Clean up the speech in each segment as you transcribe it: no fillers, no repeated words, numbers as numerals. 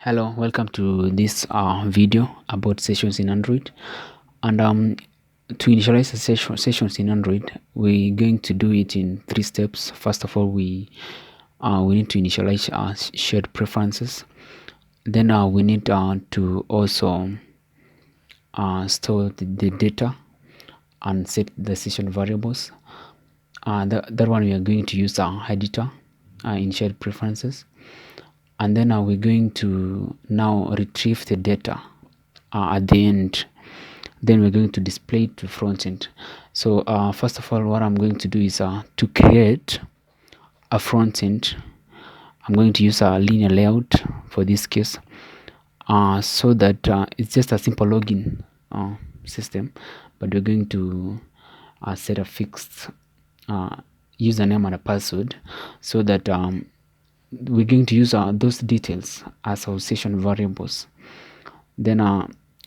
Hello, welcome to this video about sessions in Android. And to initialize the sessions in Android, we're going to do it in 3 steps. First of all, we need to initialize shared preferences. Then we need to also store the data and set the session variables. That one we are going to use editor in shared preferences. And then we're going to now retrieve the data at the end. Then we're going to display it to front end. So first of all, what I'm going to do is to create a front end. I'm going to use a linear layout for this case, so that it's just a simple login system, but we're going to set a fixed username and a password, so that we're going to use those details as our session variables. Then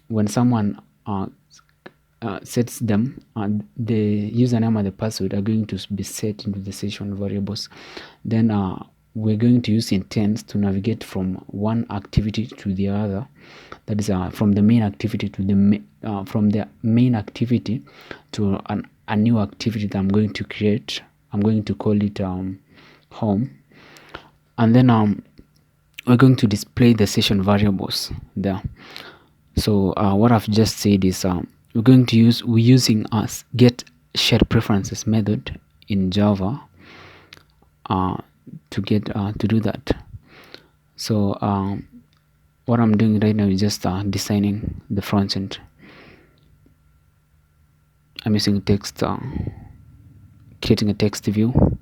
when someone sets them, the username and the password are going to be set into the session variables. Then we're going to use intents to navigate from one activity to the other. That is from the main activity to the from the main activity to a new activity that I'm going to create. I'm going to call it home. And then we're going to display the session variables there. So what I've just said is we're using us get shared preferences method in Java to do that. So what I'm doing right now is just designing the front end. I'm using text, creating a text view.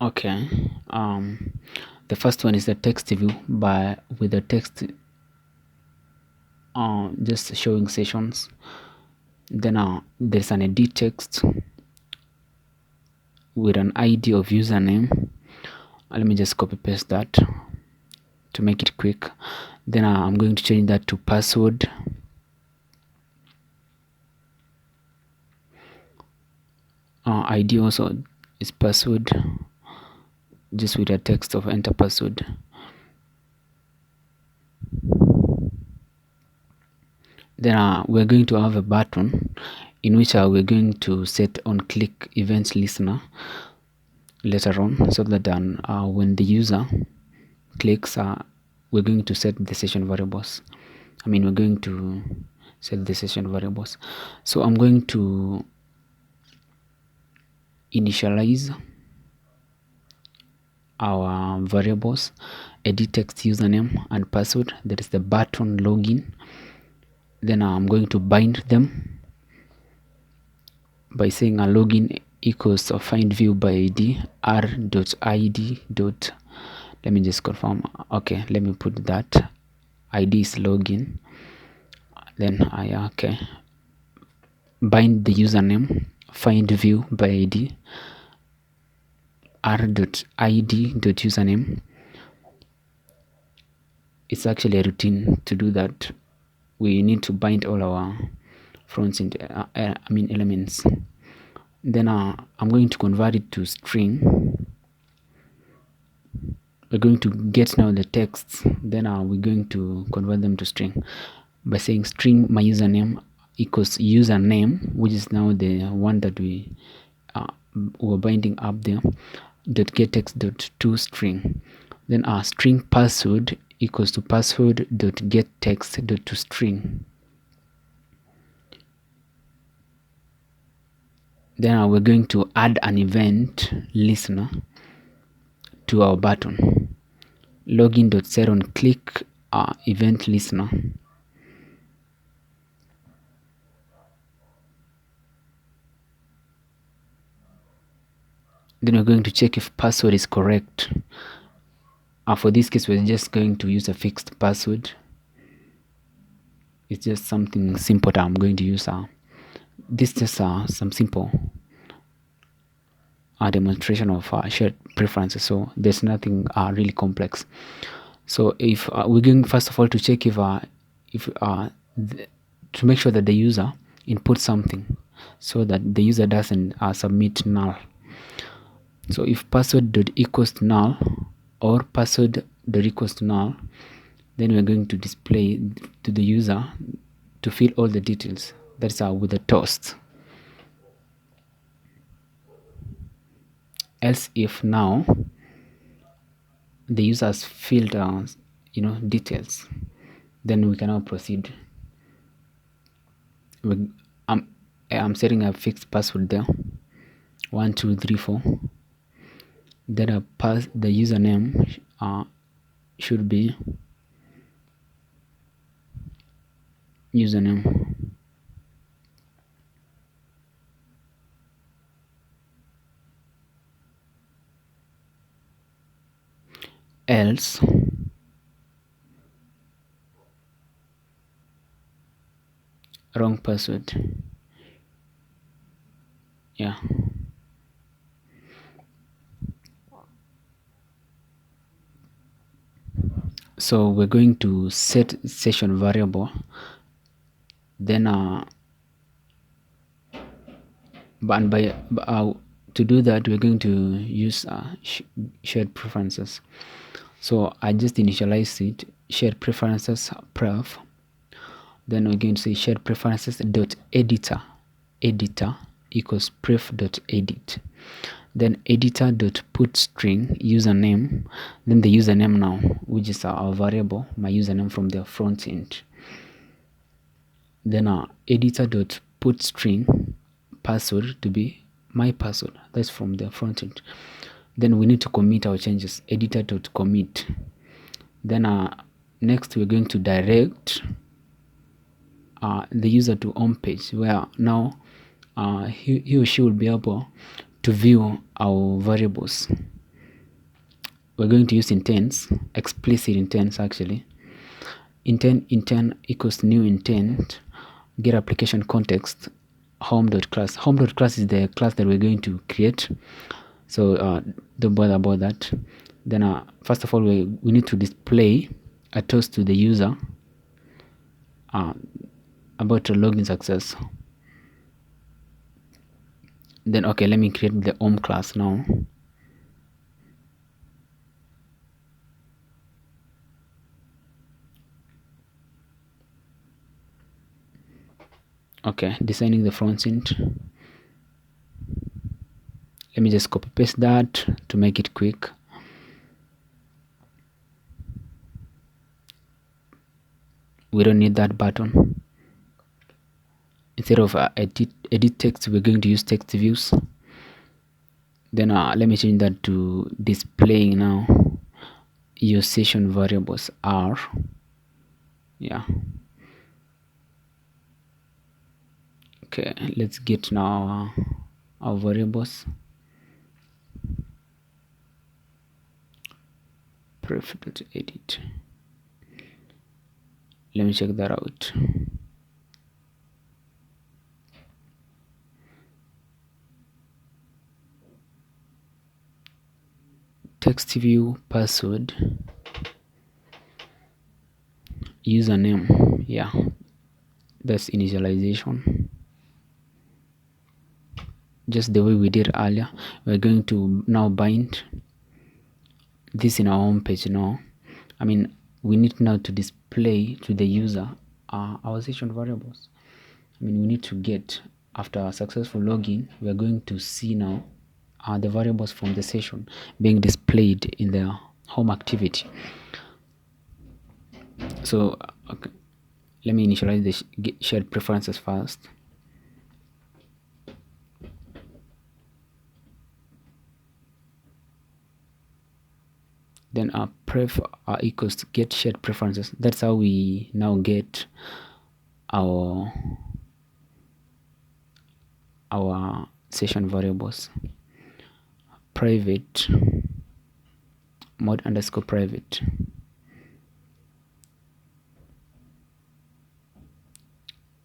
Okay, the first one is the text view with the text just showing sessions. Then there's an edit text with an ID of username. Let me just copy paste that to make it quick. Then I'm going to change that to password. ID also is password, just with a text of enter password. Then we're going to have a button in which we're going to set on click events listener later on, so that when the user clicks, we're going to set the session variables. We're going to set the session variables. So I'm going to initialize our variables, edit text username and password, that is the button login. Then I'm going to bind them by saying a login equals a find view by id r.id. Let me just confirm. Okay, let me put that id is login. Then okay, bind the username find view by id r.id.username. It's actually a routine to do that. We need to bind all our front end elements. Then I'm going to convert it to string. We're going to get now the texts. Then we're going to convert them to string by saying string my username equals username, which is now the one that we were binding up there, dot get text dot to string. Then our string password equals to password dot get text dot to string. Then we're going to add an event listener to our button, login dot set on click event listener. Then we're going to check if password is correct. For this case, we're just going to use a fixed password. It's just something simple that I'm going to use. This is just some simple a demonstration of shared preferences, so there's nothing really complex. So if we're going first of all to check if to make sure that the user inputs something so that the user doesn't submit null. So if password dot equals to null or password dot equals to null, then we're going to display to the user to fill all the details. That's with a toast. Else if now the user has filled details, then we can now proceed. I'm setting a fixed password there, 1234. Then the username should be username. Else wrong password. Yeah. So we're going to set session variable, then to do that we're going to use shared preferences. So I just initialize it, shared preferences pref, then we're going to say shared preferences dot editor equals pref dot edit, then editor dot put string username, then the username now, which is our variable, my username from the front end, then editor dot put string password to be my password, that's from the front end. Then we need to commit our changes, editor dot commit. Then next we're going to direct the user to home page, where now he or she will be able to view our variables. We're going to use intents, explicit intents actually. Intent equals new intent, get application context, home.class. Home.class is the class that we're going to create, so don't bother about that. Then first of all we need to display a toast to the user about the login success. Then okay, let me create the home class now. Okay, designing the front end. Let me just copy paste that to make it quick. We don't need that button. Instead of edit text, we're going to use text views. Then let me change that to displaying now. Your session variables are, yeah. Okay, let's get now our variables. Pref to edit. Let me check that out. Text view password username, yeah, that's initialization, just the way we did earlier. We're going to now bind this in our home page now. I mean, we need now to display to the user our session variables. I mean, we need to get, after a successful login, we are going to see now the variables from the session being displayed in the home activity. So okay, let me initialize the shared preferences first. Then pref equals to get shared preferences. That's how we now get our session variables. Private mod underscore private,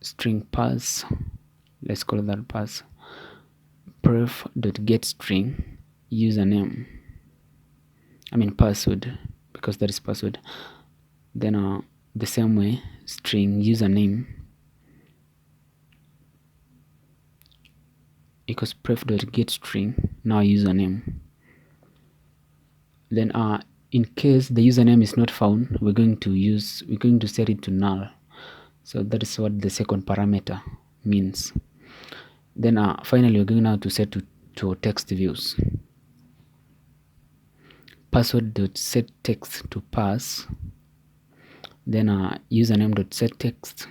string pass, let's call that pass, pref.getString username, password, because that is password. Then the same way, string username equals pref.getString, now username. Then in case the username is not found, we're going to set it to null. So that is what the second parameter means. Then finally, we're going now to set to text views. Password.setText to pass. Then username.setText.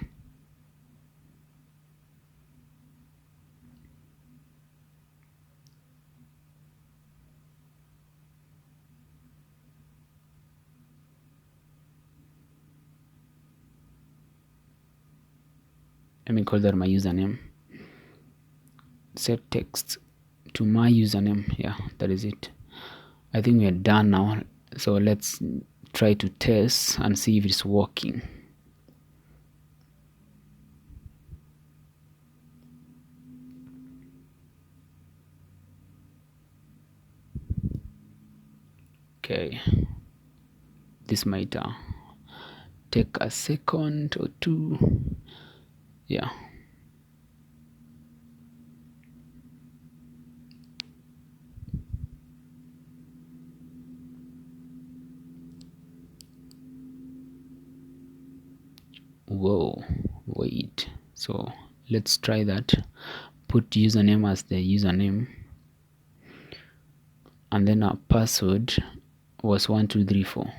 Let me call that my username. Set text to my username. Yeah, that is it. I think we are done now. So let's try to test and see if it's working. Okay, this might take a second or two. Yeah. Whoa, wait. So let's try that. Put username as the username, and then our password was 1234.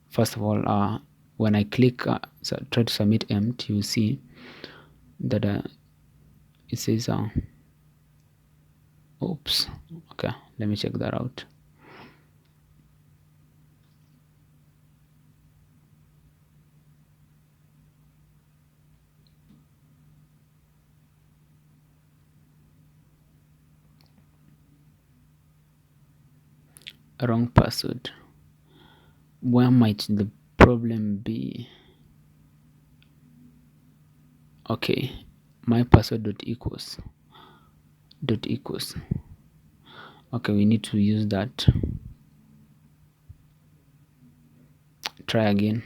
First of all, when I click try to submit empty, you see that it says oops. Okay, let me check that out. Wrong password. Where might the problem be? Okay, my password dot equals. Okay, we need to use that. Try again.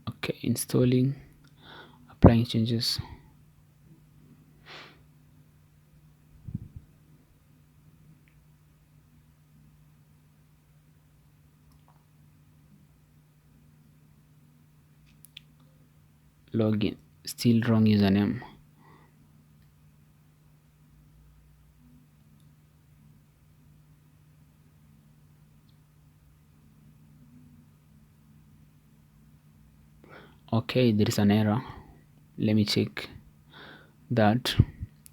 Okay, installing, applying changes. Login, still wrong username. Okay, there is an error. Let me check that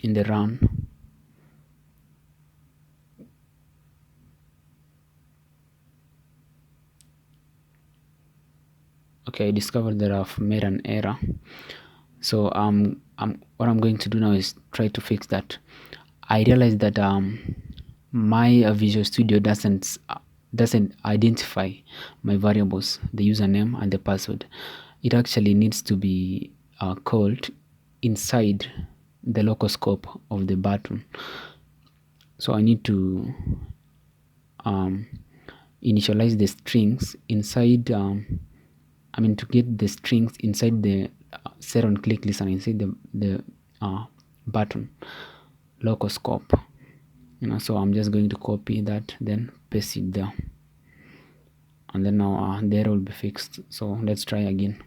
in the run. Okay, I discovered that I've made an error. So what I'm going to do now is try to fix that. I realized that my Visual Studio doesn't identify my variables, the username and the password. It actually needs to be called inside the local scope of the button. So I need to initialize the strings inside to get the strings inside the set on click list and inside the button local scope. So I'm just going to copy that, then paste it there, and then now the error will be fixed. So let's try again.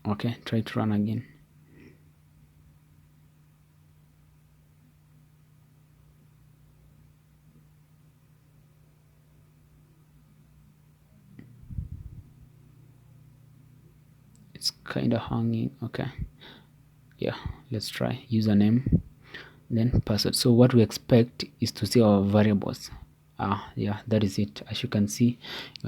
Okay, try to run again. It's kind of hanging. Okay, yeah, let's try username, then password. So what we expect is to see our variables. Yeah, that is it. As you can see,